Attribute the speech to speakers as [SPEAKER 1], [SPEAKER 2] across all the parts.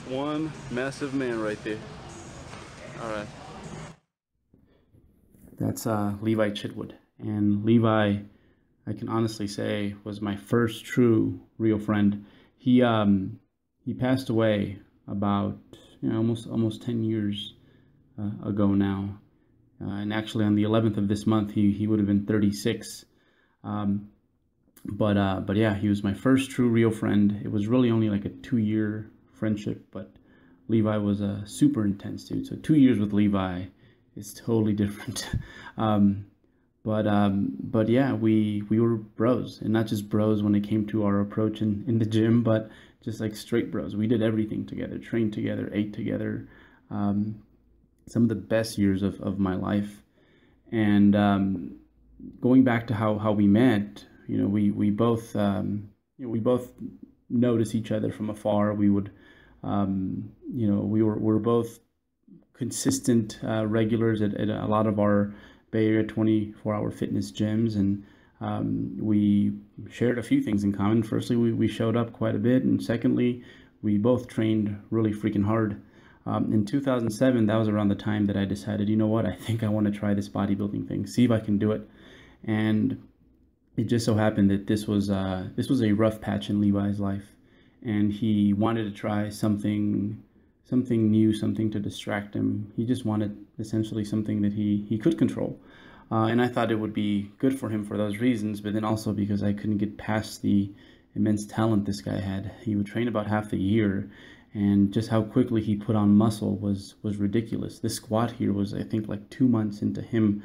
[SPEAKER 1] one massive man right there. All right. That's Levi Chitwood. And Levi, I can honestly say, was my first true real friend. He passed away about almost 10 years ago now. And actually on the 11th of this month he would have been 36. Um, but yeah, he was my first true real friend. It was really only like a 2-year friendship, but Levi was a super intense dude. So 2 years with Levi is totally different. um, but yeah, we were bros, and not just bros when it came to our approach in the gym, but just like straight bros. We did everything together, trained together, ate together. Um, some of the best years of my life. And going back to how we met, we both notice each other from afar. We would, we were both consistent regulars at a lot of our Bay Area 24-hour fitness gyms, and we shared a few things in common. Firstly, we showed up quite a bit, and secondly, we both trained really freaking hard. In 2007, that was around the time that I decided, you know what, I think I want to try this bodybuilding thing, see if I can do it. And it just so happened that this was a rough patch in Levi's life, and he wanted to try something new, something to distract him. He just wanted essentially something that he could control. And I thought it would be good for him for those reasons, but then also because I couldn't get past the immense talent this guy had. He would train about half the year, and just how quickly he put on muscle was ridiculous. This squat here was, I think, like 2 months into him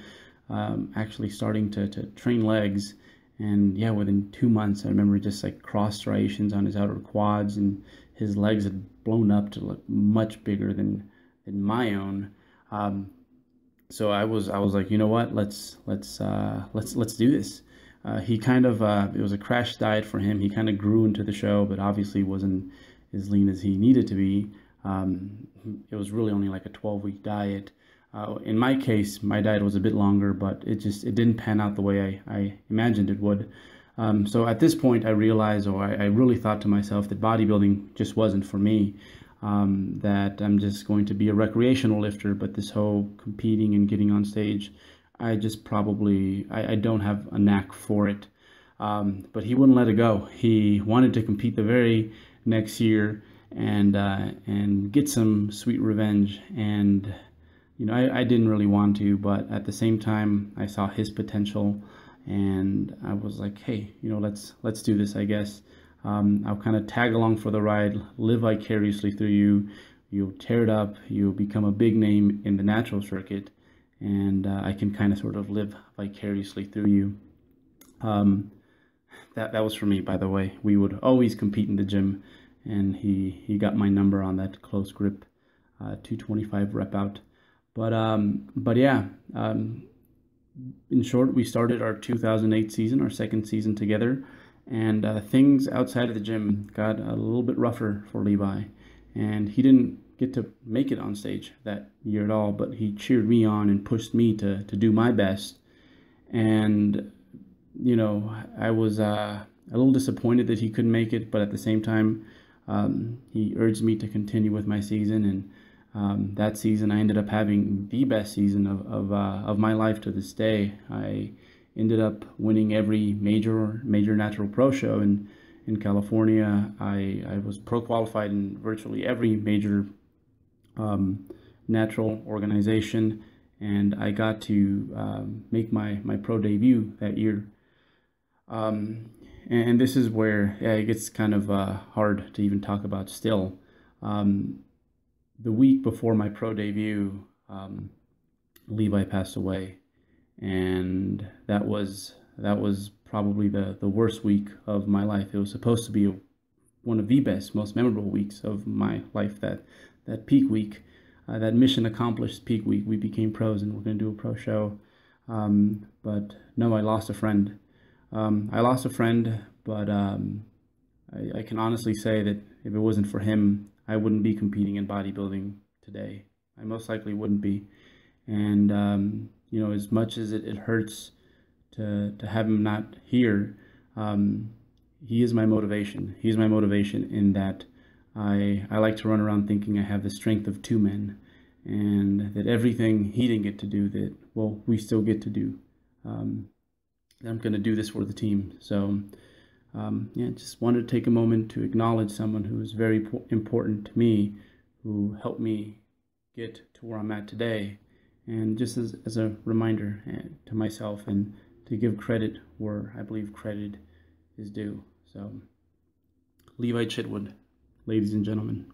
[SPEAKER 1] actually starting to train legs. And yeah, within 2 months, I remember just like cross striations on his outer quads, and his legs had blown up to look much bigger than my own. So I was like, you know what, let's do this. He kind of it was a crash diet for him. He kind of grew into the show, but obviously wasn't as lean as he needed to be. It was really only like a 12-week diet. In my case, my diet was a bit longer, but it didn't pan out the way I imagined it would. So at this point, I realized, or I really thought to myself, that bodybuilding just wasn't for me. That I'm just going to be a recreational lifter, but this whole competing and getting on stage, I just probably, I don't have a knack for it. But he wouldn't let it go. He wanted to compete the very next year and get some sweet revenge. And I didn't really want to, but at the same time, I saw his potential, and I was like, hey, let's do this, I guess. I'll kind of tag along for the ride, live vicariously through you. You'll tear it up. You'll become a big name in the natural circuit, and I can kind of sort of live vicariously through you. That was for me, by the way. We would always compete in the gym, and he got my number on that close grip 225 rep out. But yeah, in short, we started our 2008 season, our second season together, and things outside of the gym got a little bit rougher for Levi, and he didn't get to make it on stage that year at all, but he cheered me on and pushed me to do my best. And I was a little disappointed that he couldn't make it, but at the same time, he urged me to continue with my season, and that season I ended up having the best season of my life to this day. I ended up winning every major natural pro show in California. I was pro qualified in virtually every major natural organization, and I got to make my pro debut that year. And this is where it gets kind of hard to even talk about still. The week before my pro debut, Levi passed away, and that was probably the worst week of my life. It was supposed to be one of the best, most memorable weeks of my life. That peak week, that mission accomplished peak week. We became pros, and we're going to do a pro show. But no, I lost a friend. But I can honestly say that if it wasn't for him, I wouldn't be competing in bodybuilding today. I most likely wouldn't be. And as much as it hurts to have him not here, he is my motivation. He's my motivation in that I like to run around thinking I have the strength of two men, and that everything he didn't get to do, that, well, we still get to do. I'm going to do this for the team. So, yeah, just wanted to take a moment to acknowledge someone who is very important to me, who helped me get to where I'm at today. And just as a reminder to myself, and to give credit where I believe credit is due. So, Levi Chitwood, ladies and gentlemen.